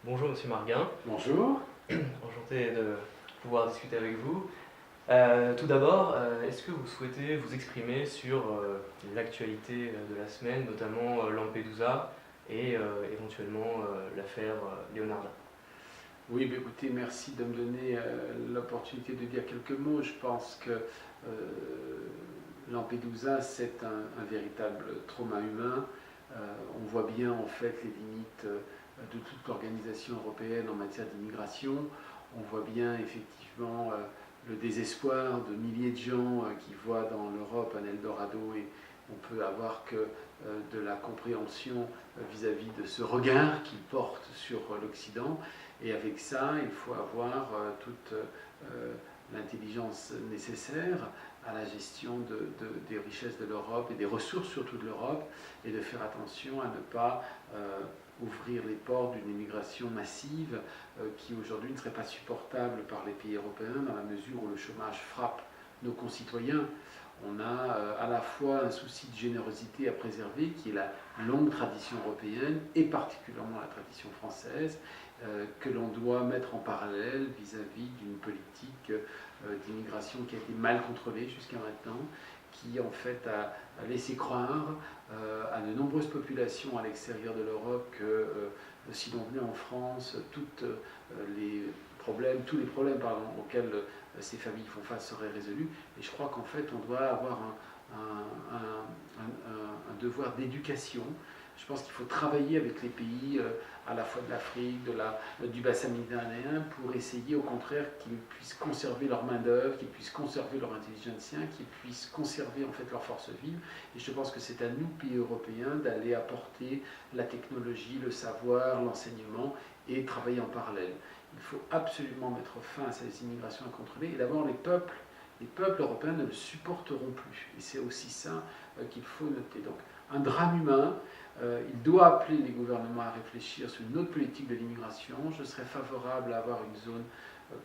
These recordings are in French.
Bonjour Monsieur Marguin, Bonjour. enchanté de pouvoir discuter avec vous. Tout d'abord, est-ce que vous souhaitez vous exprimer sur l'actualité de la semaine, notamment Lampedusa et éventuellement l'affaire Leonardo? Oui, mais écoutez, merci de me donner l'opportunité de dire quelques mots. Je pense que Lampedusa, c'est un véritable trauma humain. On voit bien en fait les limites de toute l'organisation européenne en matière d'immigration. On voit bien effectivement le désespoir de milliers de gens qui voient dans l'Europe un Eldorado, et on peut avoir que de la compréhension vis-à-vis de ce regard qu'ils portent sur l'Occident. Et avec ça, il faut avoir toute l'intelligence nécessaire à la gestion des richesses de l'Europe et des ressources surtout de l'Europe, et de faire attention à ne pas ouvrir les portes d'une immigration massive qui aujourd'hui ne serait pas supportable par les pays européens, dans la mesure où le chômage frappe nos concitoyens. On a à la fois un souci de générosité à préserver, qui est la longue tradition européenne, et particulièrement la tradition française, que l'on doit mettre en parallèle vis-à-vis d'une politique d'immigration qui a été mal contrôlée jusqu'à maintenant, qui en fait a laissé croire à de nombreuses populations à l'extérieur de l'Europe que si l'on venait en France, tous les problèmes auxquels ces familles font face seraient résolus. Et je crois qu'en fait on doit avoir un devoir d'éducation. Je pense qu'il faut travailler avec les pays à la fois de l'Afrique, du bassin méditerranéen, pour essayer au contraire qu'ils puissent conserver leur main-d'œuvre, qu'ils puissent conserver leur intelligentsia, qu'ils puissent conserver en fait leur force vive. Et je pense que c'est à nous, pays européens, d'aller apporter la technologie, le savoir, l'enseignement, et travailler en parallèle. Il faut absolument mettre fin à ces immigrations incontrôlées. Et d'abord, les peuples européens ne le supporteront plus. Et c'est aussi ça qu'il faut noter. Donc, un drame humain. Il doit appeler les gouvernements à réfléchir sur une autre politique de l'immigration. Je serais favorable à avoir une zone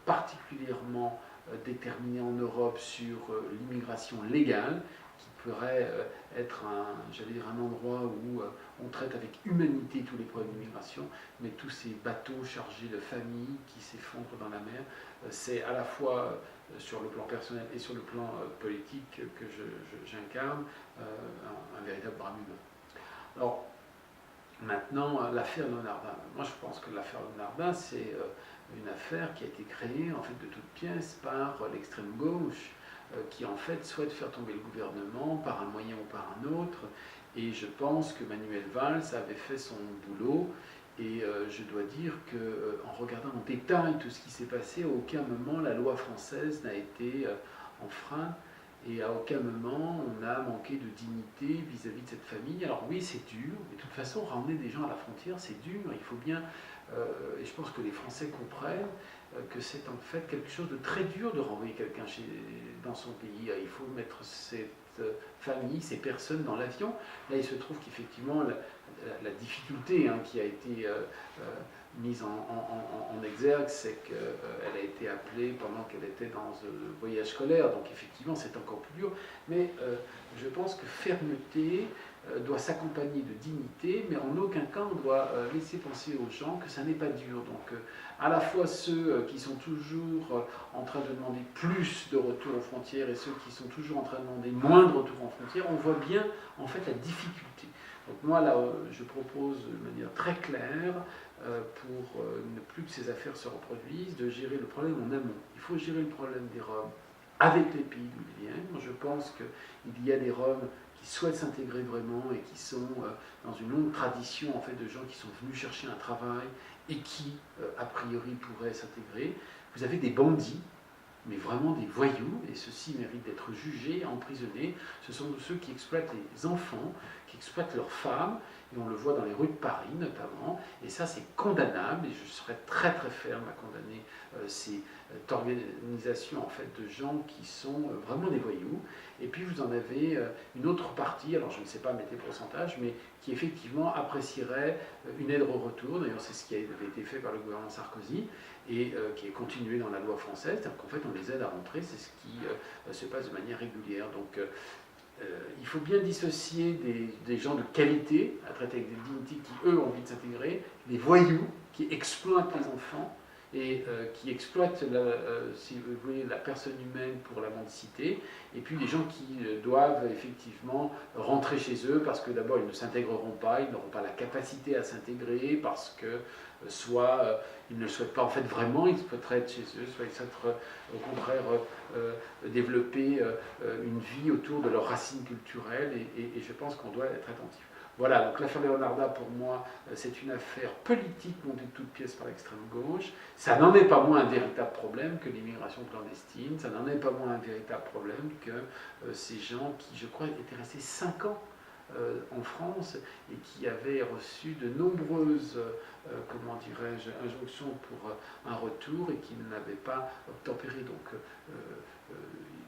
particulièrement déterminée en Europe sur l'immigration légale, qui pourrait être un endroit où on traite avec humanité tous les problèmes d'immigration, mais tous ces bateaux chargés de familles qui s'effondrent dans la mer, c'est à la fois sur le plan personnel et sur le plan politique que j'incarne un véritable drame humain. Alors, maintenant, l'affaire Leonardo. Moi, je pense que l'affaire Leonardo, c'est une affaire qui a été créée, en fait, de toutes pièces par l'extrême gauche, qui, en fait, souhaite faire tomber le gouvernement par un moyen ou par un autre. Et je pense que Manuel Valls avait fait son boulot. Et je dois dire qu'en regardant en détail tout ce qui s'est passé, à aucun moment la loi française n'a été enfreinte. Et à aucun moment on a manqué de dignité vis-à-vis de cette famille. Alors oui, c'est dur, mais de toute façon, ramener des gens à la frontière, c'est dur. Il faut bien, et je pense que les Français comprennent, que c'est en fait quelque chose de très dur de renvoyer quelqu'un dans son pays. Il faut mettre cette famille, ces personnes dans l'avion. Là, il se trouve qu'effectivement, la difficulté qui a été mise en exergue, c'est qu'elle a été appelée pendant qu'elle était dans le voyage scolaire, donc effectivement c'est encore plus dur, mais je pense que fermeté doit s'accompagner de dignité, mais en aucun cas on doit laisser penser aux gens que ça n'est pas dur. Donc à la fois ceux qui sont toujours en train de demander plus de retour aux frontières et ceux qui sont toujours en train de demander moins de retour aux frontières, on voit bien en fait la difficulté. Donc moi là, je propose de manière très claire, pour ne plus que ces affaires se reproduisent, de gérer le problème en amont. Il faut gérer le problème des Roms avec les pays d'où ils viennent. Je pense qu'il y a des Roms qui souhaitent s'intégrer vraiment et qui sont dans une longue tradition en fait de gens qui sont venus chercher un travail et qui a priori pourraient s'intégrer. Vous avez des bandits, mais vraiment des voyous, et ceux-ci méritent d'être jugés, emprisonnés. Ce sont ceux qui exploitent les enfants, qui exploitent leurs femmes, et on le voit dans les rues de Paris notamment, et ça c'est condamnable, et je serais très très ferme à condamner cette organisation en fait de gens qui sont vraiment des voyous. Et puis vous en avez une autre partie, alors je ne sais pas mettre les pourcentages, mais qui effectivement apprécierait une aide au retour. D'ailleurs c'est ce qui avait été fait par le gouvernement Sarkozy, et qui est continué dans la loi française, c'est-à-dire qu'en fait on les aide à rentrer, c'est ce qui se passe de manière régulière. Donc il faut bien dissocier des gens de qualité, à traiter avec des dignités qui eux ont envie de s'intégrer, les voyous qui exploitent les enfants et qui exploitent, si vous voulez, la personne humaine pour la mendicité, et puis des gens qui doivent effectivement rentrer chez eux parce que d'abord ils ne s'intégreront pas, ils n'auront pas la capacité à s'intégrer, parce que soit ils ne le souhaitent pas en fait vraiment, ils souhaiteraient être chez eux, soit ils souhaitent au contraire développer une vie autour de leurs racines culturelles, et je pense qu'on doit être attentif. Voilà, donc l'affaire Leonarda, pour moi, c'est une affaire politique montée de toutes pièces par l'extrême gauche. Ça n'en est pas moins un véritable problème que l'immigration clandestine, ça n'en est pas moins un véritable problème que ces gens qui, je crois, étaient restés 5 ans en France et qui avaient reçu de nombreuses, comment dirais-je, injonctions pour un retour et qui n'avaient pas obtempéré. Donc,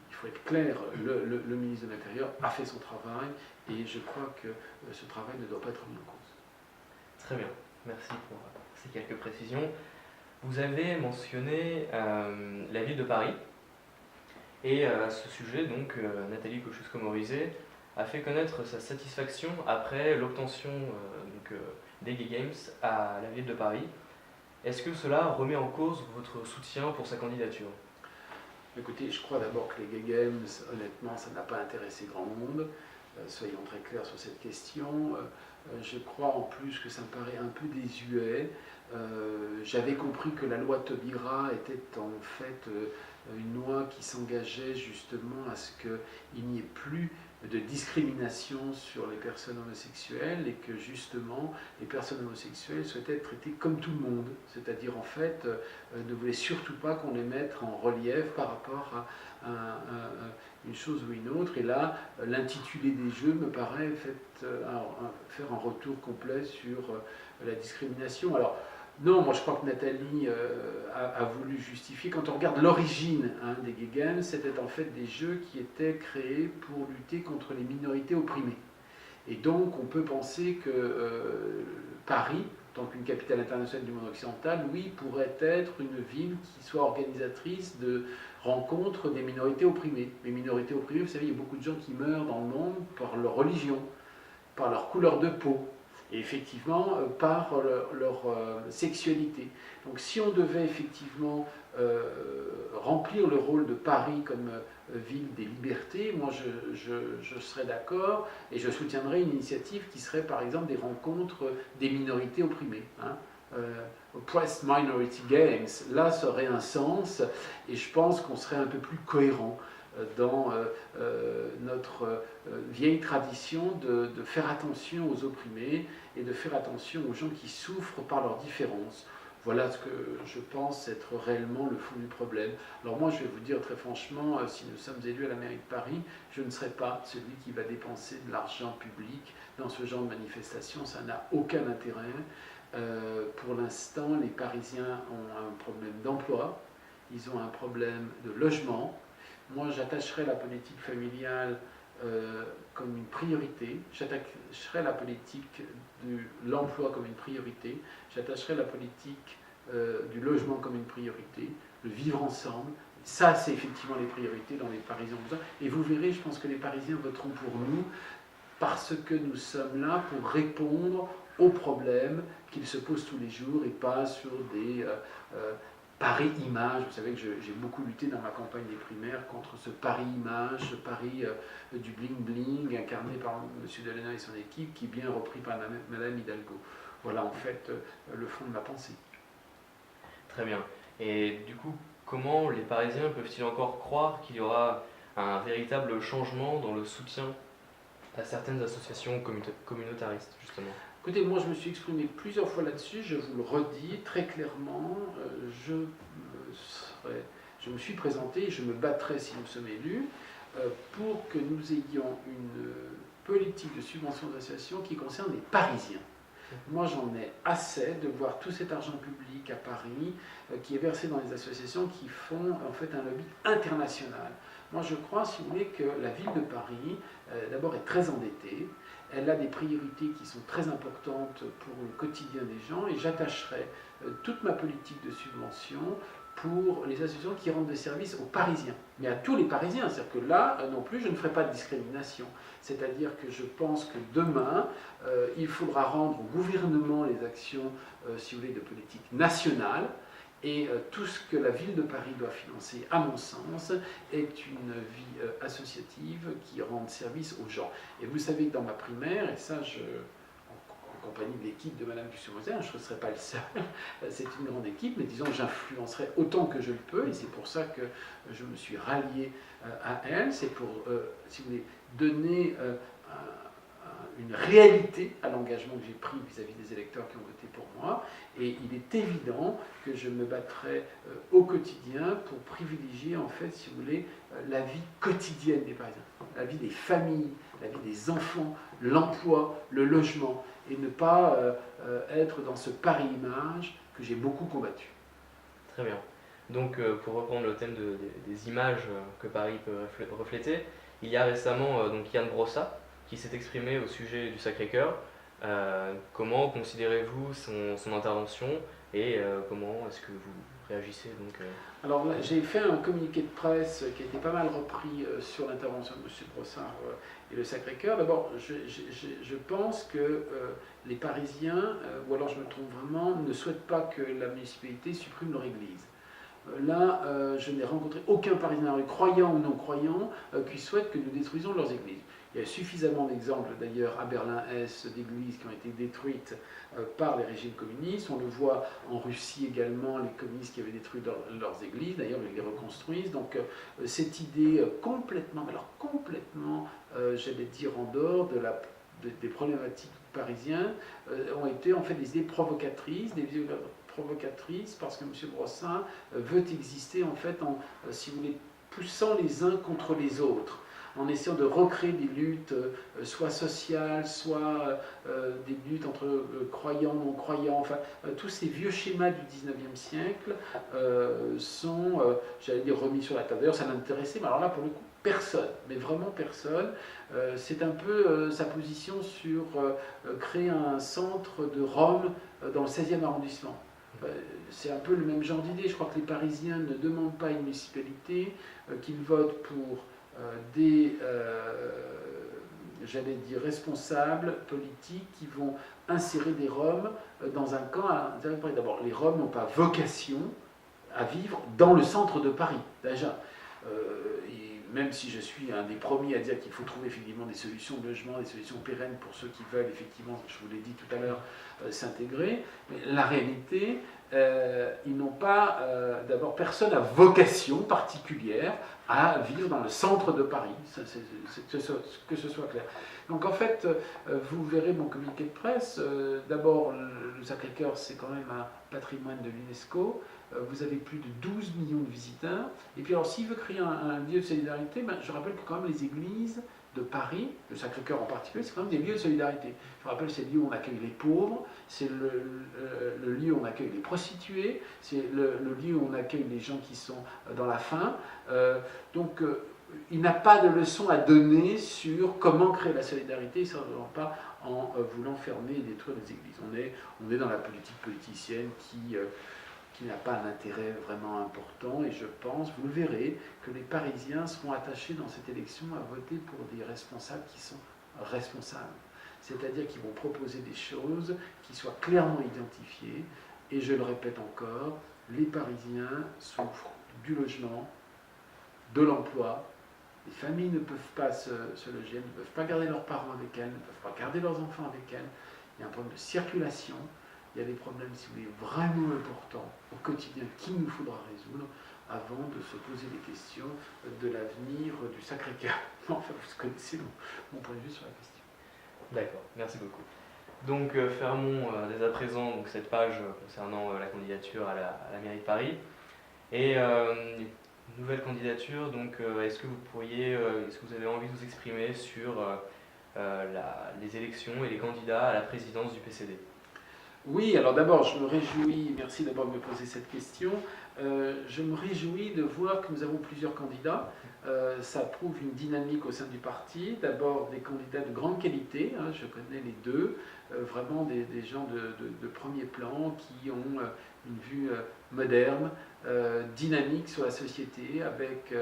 il faut être clair, le ministre de l'Intérieur a fait son travail et je crois que ce travail ne doit pas être mis en cause. Très bien, merci pour ces quelques précisions. Vous avez mentionné la ville de Paris, et à ce sujet, donc, Nathalie Kosciusko-Morizet a fait connaître sa satisfaction après l'obtention des Gay Games à la ville de Paris. Est-ce que cela remet en cause votre soutien pour sa candidature ? Écoutez, je crois d'abord que les Gay Games, honnêtement, ça n'a pas intéressé grand monde. Soyons très clairs sur cette question. Je crois en plus que ça me paraît un peu désuet. J'avais compris que la loi Taubira était en fait une loi qui s'engageait justement à ce qu'il n'y ait plus de discrimination sur les personnes homosexuelles et que justement les personnes homosexuelles souhaitaient être traitées comme tout le monde, c'est-à-dire en fait ne voulaient surtout pas qu'on les mette en relief par rapport à une chose ou une autre. Et là, l'intitulé des Jeux me paraît faire un retour complet sur la discrimination. Alors, non, moi je crois que Nathalie a voulu justifier. Quand on regarde l'origine des Gay Games, c'était en fait des jeux qui étaient créés pour lutter contre les minorités opprimées. Et donc on peut penser que Paris, en tant qu'une capitale internationale du monde occidental, oui, pourrait être une ville qui soit organisatrice de rencontres des minorités opprimées. Les minorités opprimées, vous savez, il y a beaucoup de gens qui meurent dans le monde par leur religion, par leur couleur de peau, et effectivement par leur sexualité. Donc si on devait effectivement remplir le rôle de Paris comme ville des libertés, moi je serais d'accord et je soutiendrais une initiative qui serait par exemple des rencontres des minorités opprimées. Oppressed Minority Games, là ça aurait un sens et je pense qu'on serait un peu plus cohérent dans notre vieille tradition de faire attention aux opprimés et de faire attention aux gens qui souffrent par leurs différences. Voilà ce que je pense être réellement le fond du problème. Alors moi je vais vous dire très franchement, si nous sommes élus à la mairie de Paris, je ne serai pas celui qui va dépenser de l'argent public dans ce genre de manifestation, ça n'a aucun intérêt. Pour l'instant, les Parisiens ont un problème d'emploi, ils ont un problème de logement. Moi, j'attacherai la politique familiale comme une priorité, j'attacherai la politique de l'emploi comme une priorité, j'attacherai la politique du logement comme une priorité, le vivre ensemble. Ça, c'est effectivement les priorités dont les Parisiens ont besoin. Et vous verrez, je pense que les Parisiens voteront pour nous parce que nous sommes là pour répondre aux problèmes qu'ils se posent tous les jours et pas sur des Paris-Image. Vous savez que j'ai beaucoup lutté dans ma campagne des primaires contre ce Paris-Image, ce Paris du bling-bling incarné par M. Delenay et son équipe, qui est bien repris par Mme Hidalgo. Voilà en fait le fond de ma pensée. Très bien. Et du coup, comment les Parisiens peuvent-ils encore croire qu'il y aura un véritable changement dans le soutien à certaines associations communautaristes, justement ? Écoutez, moi je me suis exprimé plusieurs fois là-dessus, je vous le redis très clairement, je me suis présenté, je me battrai si nous sommes élus, pour que nous ayons une politique de subvention d'associations qui concerne les Parisiens. Moi j'en ai assez de voir tout cet argent public à Paris qui est versé dans les associations qui font en fait un lobby international. Moi je crois, si vous voulez, que la ville de Paris d'abord est très endettée. Elle a des priorités qui sont très importantes pour le quotidien des gens et j'attacherai toute ma politique de subvention pour les associations qui rendent des services aux Parisiens, mais à tous les Parisiens. C'est-à-dire que là, non plus, je ne ferai pas de discrimination. C'est-à-dire que je pense que demain, il faudra rendre au gouvernement les actions, si vous voulez, de politique nationale, et tout ce que la ville de Paris doit financer, à mon sens, est une vie associative qui rende service aux gens. Et vous savez que dans ma primaire, et ça, en compagnie de l'équipe de Madame Bussy-Moser, je ne serai pas le seul, c'est une grande équipe, mais disons que j'influencerai autant que je le peux, et c'est pour ça que je me suis rallié à elle, c'est pour, si vous voulez, donner une réalité à l'engagement que j'ai pris vis-à-vis des électeurs qui ont voté pour moi. Et il est évident que je me battrai au quotidien pour privilégier, en fait, si vous voulez, la vie quotidienne des Parisiens, la vie des familles, la vie des enfants, l'emploi, le logement, et ne pas être dans ce Paris-image que j'ai beaucoup combattu. Très bien. Donc, pour reprendre le thème des images que Paris peut refléter, il y a récemment donc Ian Brossat qui s'est exprimé au sujet du Sacré-Cœur. Comment considérez-vous son intervention et comment est-ce que vous réagissez donc, Alors j'ai fait un communiqué de presse qui a été pas mal repris sur l'intervention de M. Brossard et le Sacré-Cœur. D'abord, je pense que les Parisiens, ou alors je me trompe vraiment, ne souhaitent pas que la municipalité supprime leur église. Là, je n'ai rencontré aucun Parisien, croyant ou non croyant, qui souhaite que nous détruisions leurs églises. Il y a suffisamment d'exemples d'ailleurs à Berlin-Est d'églises qui ont été détruites par les régimes communistes. On le voit en Russie également, les communistes qui avaient détruit leurs églises, d'ailleurs ils les reconstruisent. Donc cette idée complètement, j'allais dire en dehors des problématiques parisiennes, ont été en fait des idées provocatrices, parce que M. Brossat veut exister en fait en, si vous voulez, poussant les uns contre les autres, en essayant de recréer des luttes soit sociales, soit des luttes entre croyants, non-croyants, enfin tous ces vieux schémas du 19e siècle sont, j'allais dire, remis sur la table. D'ailleurs ça m'intéressait, mais alors là pour le coup, personne, mais vraiment personne. C'est un peu sa position sur créer un centre de Rome dans le 16e arrondissement. C'est un peu le même genre d'idée. Je crois que les Parisiens ne demandent pas une municipalité, qu'ils votent pour des j'allais dire, responsables politiques qui vont insérer des Roms dans un camp à l'intérieur de Paris. D'abord, les Roms n'ont pas vocation à vivre dans le centre de Paris, déjà. Et même si je suis un des premiers à dire qu'il faut trouver effectivement des solutions de logement, des solutions pérennes pour ceux qui veulent effectivement, je vous l'ai dit tout à l'heure, s'intégrer, mais la réalité, ils n'ont pas, d'abord, personne n'a vocation particulière à vivre dans le centre de Paris, que ce soit clair. Donc en fait, vous verrez mon communiqué de presse, d'abord le Sacré-Cœur c'est quand même un patrimoine de l'UNESCO, vous avez plus de 12 millions de visiteurs, et puis alors s'il veut créer un lieu de solidarité, ben, je rappelle que quand même les églises de Paris, le Sacré-Cœur en particulier, c'est quand même des lieux de solidarité. Je rappelle, c'est le lieu où on accueille les pauvres, c'est le lieu où on accueille les prostituées, c'est le lieu où on accueille les gens qui sont dans la faim. Donc, il n'a pas de leçon à donner sur comment créer la solidarité, certainement pas en voulant fermer et détruire les églises. On est dans la politique politicienne qui n'a pas un intérêt vraiment important, et je pense, vous le verrez, que les Parisiens seront attachés dans cette élection à voter pour des responsables qui sont responsables. C'est-à-dire qu'ils vont proposer des choses qui soient clairement identifiées, et je le répète encore, les Parisiens souffrent du logement, de l'emploi, les familles ne peuvent pas se loger, ne peuvent pas garder leurs parents avec elles, ne peuvent pas garder leurs enfants avec elles, il y a un problème de circulation, il y a des problèmes, si vous voulez, vraiment importants au quotidien qu'il nous faudra résoudre avant de se poser des questions de l'avenir du Sacré-Cœur. Enfin, vous connaissez mon point de vue sur la question. D'accord, merci beaucoup. Donc fermons dès à présent donc, cette page concernant la candidature à la mairie de Paris. Et nouvelle candidature, donc est-ce que vous avez envie de vous exprimer sur les élections et les candidats à la présidence du PCD ? Oui, alors d'abord, je me réjouis, merci d'abord de me poser cette question. Je me réjouis de voir que nous avons plusieurs candidats. Ça prouve une dynamique au sein du parti. D'abord des candidats de grande qualité, hein, je connais les deux, vraiment des gens de premier plan qui ont une vue moderne, dynamique sur la société, avec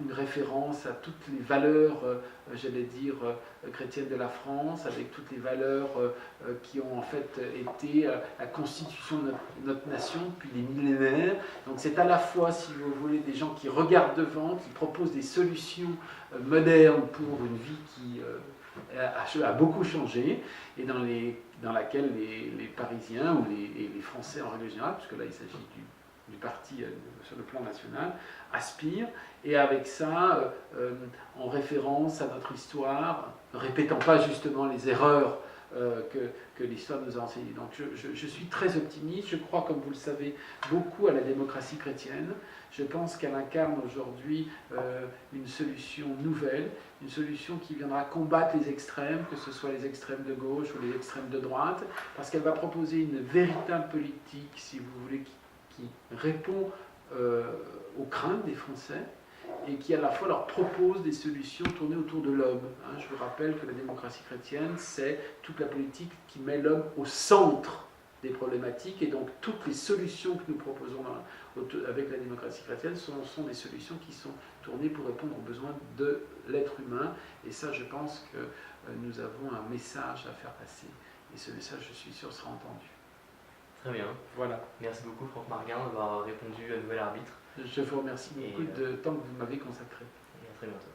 une référence à toutes les valeurs, j'allais dire, chrétiennes de la France, avec toutes les valeurs qui ont en fait été la constitution de notre nation depuis des millénaires. Donc c'est à la fois, si vous voulez, des gens qui regardent devant, qui proposent des solutions modernes pour une vie qui a beaucoup changé, et dans laquelle les Parisiens ou les Français en règle générale, puisque là il s'agit du parti sur le plan national, aspirent, et avec ça, en référence à notre histoire, ne répétant pas justement les erreurs que l'histoire nous a enseignées. Donc je suis très optimiste, je crois, comme vous le savez, beaucoup à la démocratie chrétienne. Je pense qu'elle incarne aujourd'hui une solution nouvelle, une solution qui viendra combattre les extrêmes, que ce soit les extrêmes de gauche ou les extrêmes de droite, parce qu'elle va proposer une véritable politique, si vous voulez, qui répond aux craintes des Français, et qui à la fois leur propose des solutions tournées autour de l'homme. Je vous rappelle que la démocratie chrétienne, c'est toute la politique qui met l'homme au centre des problématiques, et donc toutes les solutions que nous proposons avec la démocratie chrétienne sont des solutions qui sont tournées pour répondre aux besoins de l'être humain, et ça je pense que nous avons un message à faire passer, et ce message, je suis sûr, sera entendu. Très bien. Voilà. Merci beaucoup Franck Marguin d'avoir répondu à Nouvel Arbitre. Je vous remercie beaucoup de temps que vous m'avez consacré. Et à très bientôt.